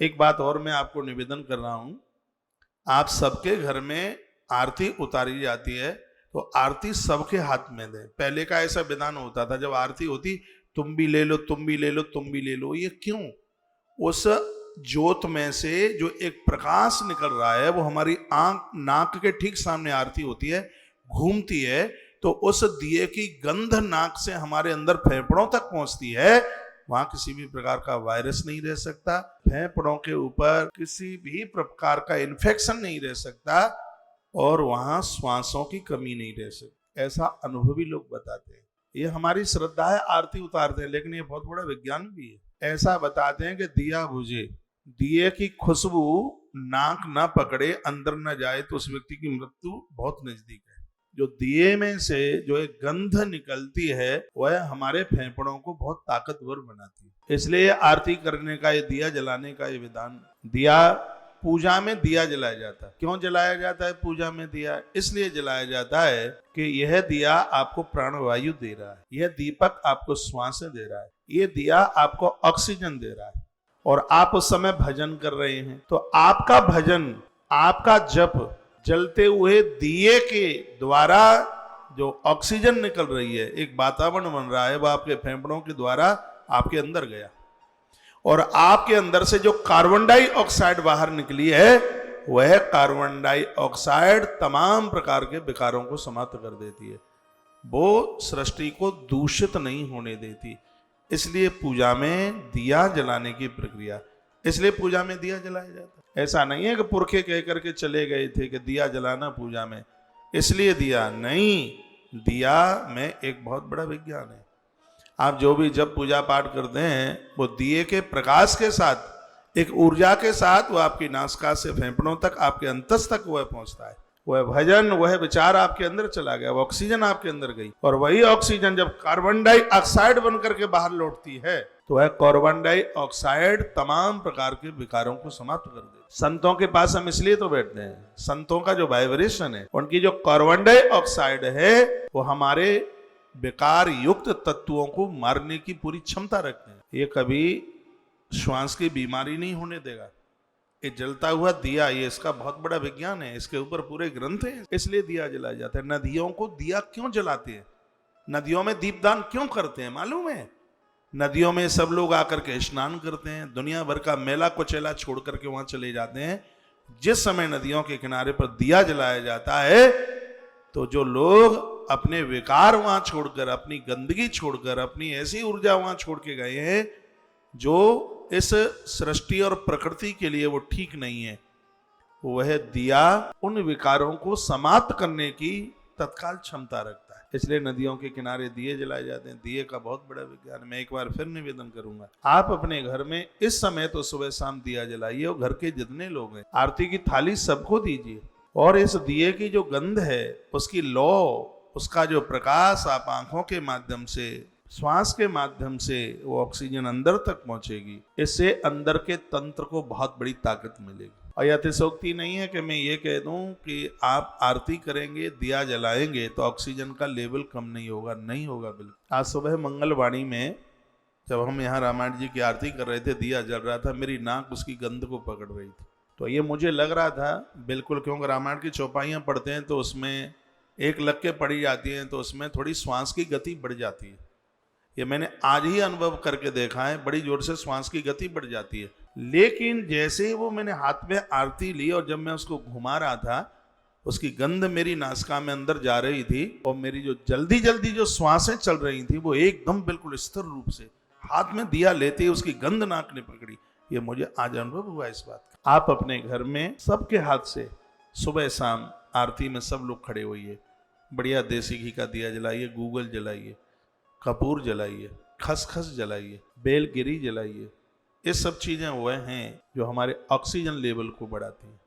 एक बात और मैं आपको निवेदन कर रहा हूं, आप सबके घर में आरती उतारी जाती है तो आरती सबके हाथ में दें। पहले का ऐसा विधान होता था, जब आरती होती तुम भी ले लो, तुम भी ले लो, तुम भी ले लो। ये क्यों? उस ज्योत में से जो एक प्रकाश निकल रहा है वो हमारी आंख नाक के ठीक सामने आरती होती है, घूमती है, तो उस दिए की गंध नाक से हमारे अंदर फेफड़ों तक पहुंचती है। वहां किसी भी प्रकार का वायरस नहीं रह सकता, फेफड़ों के ऊपर किसी भी प्रकार का इन्फेक्शन नहीं रह सकता, और वहां श्वासों की कमी नहीं रह सकती। ऐसा अनुभवी लोग बताते हैं। ये हमारी श्रद्धा है, आरती उतारते हैं, लेकिन ये बहुत बड़ा विज्ञान भी है। ऐसा बताते हैं कि दिया बुझे, दिए की खुशबू नाक ना पकड़े, अंदर ना जाए, तो उस व्यक्ति की मृत्यु बहुत नजदीक है। जो दिए में से जो एक गंध निकलती है वह हमारे फेफड़ों को बहुत ताकतवर बनाती है। इसलिए आरती करने का, ये दिया जलाने का ये विधान। दिया पूजा में दिया जलाया जाता है। क्यों जलाया जाता है पूजा में दिया? इसलिए जलाया जाता है कि यह दिया आपको प्राणवायु दे रहा है, यह दीपक आपको श्वास दे रहा है, यह दिया आपको ऑक्सीजन दे रहा है, और आप उस समय भजन कर रहे हैं। तो आपका भजन, आपका जप जलते हुए दिए के द्वारा जो ऑक्सीजन निकल रही है, एक वातावरण बन रहा है, वह आपके फेफड़ों के द्वारा आपके अंदर गया, और आपके अंदर से जो कार्बन डाइऑक्साइड बाहर निकली है, वह कार्बन डाइऑक्साइड तमाम प्रकार के विकारों को समाप्त कर देती है, वो सृष्टि को दूषित नहीं होने देती। इसलिए पूजा में दिया जलाने की प्रक्रिया, इसलिए पूजा में दिया जलाया जाता है। ऐसा नहीं है कि पुरखे कह करके चले गए थे कि दिया जलाना पूजा में, इसलिए दिया नहीं। दिया में एक बहुत बड़ा विज्ञान है। आप जो भी जब पूजा पाठ करते हैं, वो दिए के प्रकाश के साथ, एक ऊर्जा के साथ, वो आपकी नासिका से फेफड़ों तक, आपके अंतस तक वह पहुंचता है। वह भजन, वह विचार आपके अंदर चला गया, वह ऑक्सीजन आपके अंदर गई, और वही ऑक्सीजन जब कार्बन डाइऑक्साइड बनकर के बाहर लौटती है, तो वह कार्बन डाइऑक्साइड तमाम प्रकार के विकारों को समाप्त कर दे। संतों के पास हम इसलिए तो बैठते हैं, संतों का जो वाइब्रेशन है, उनकी जो कार्बन डाइऑक्साइड है, वो हमारे विकार युक्त तत्वों को मारने की पूरी क्षमता रखते हैं। ये कभी श्वास की बीमारी नहीं होने देगा। ये जलता हुआ दिया, ये इसका बहुत बड़ा विज्ञान है, इसके ऊपर पूरे ग्रंथ हैं। इसलिए दिया जलाया जाता है। नदियों को दिया क्यों जलाते हैं? नदियों में दीपदान क्यों करते हैं मालूम है? नदियों में सब लोग आकर के स्नान करते हैं, दुनिया भर का मेला कुचेला छोड़ करके वहां चले जाते हैं। जिस समय नदियों के किनारे पर दिया जलाया जाता है, तो जो लोग अपने विकार वहां छोड़कर, अपनी गंदगी छोड़कर, अपनी ऐसी ऊर्जा वहां छोड़ के गए हैं जो इस सृष्टि और प्रकृति के लिए वो ठीक नहीं है, वह दिया उन विकारों को समाप्त करने की तत्काल क्षमता रखता है। इसलिए नदियों के किनारे दिए जलाए जाते हैं। दिए का बहुत बड़ा विज्ञान। मैं एक बार फिर निवेदन करूंगा, आप अपने घर में इस समय तो सुबह शाम दिया जलाइए, और घर के जितने लोग हैं आरती की थाली सबको दीजिए, और इस दिए की जो गंध है, उसकी लौ, उसका जो प्रकाश, आप आंखों के माध्यम से, श्वास के माध्यम से वो ऑक्सीजन अंदर तक पहुंचेगी। इससे अंदर के तंत्र को बहुत बड़ी ताकत मिलेगी। और यह अतिशयोक्ति नहीं है कि मैं ये कह दूं कि आप आरती करेंगे, दिया जलाएंगे तो ऑक्सीजन का लेवल कम नहीं होगा। नहीं होगा बिल्कुल। आज सुबह मंगलवाणी में जब हम यहाँ रामायण जी की आरती कर रहे थे, दिया जल रहा था, मेरी नाक उसकी गंध को पकड़ रही थी। तो ये मुझे लग रहा था बिल्कुल, क्योंकि रामायण की चौपाइयाँ पढ़ते हैं तो उसमें एक लग के पढ़ी जाती हैं, तो उसमें थोड़ी श्वास की गति बढ़ जाती है। ये मैंने आज ही अनुभव करके देखा है, बड़ी जोर से श्वास की गति बढ़ जाती है। लेकिन जैसे ही वो मैंने हाथ में आरती ली और जब मैं उसको घुमा रहा था, उसकी गंध मेरी नासिका में अंदर जा रही थी, और मेरी जो जल्दी जल्दी जो श्वासें चल रही थी, वो एकदम बिल्कुल स्थिर रूप से हाथ में दिया लेते ही उसकी गंध नाक ने पकड़ी। ये मुझे आज अनुभव हुआ इस बात का। आप अपने घर में सबके हाथ से सुबह शाम आरती में सब लोग खड़े होइए, बढ़िया देसी घी का दिया जलाइए, गूगल जलाइए, कपूर जलाइए, खसखस जलाइए, बेलगिरी जलाइए। ये सब चीजें वह हैं जो हमारे ऑक्सीजन लेवल को बढ़ाती हैं।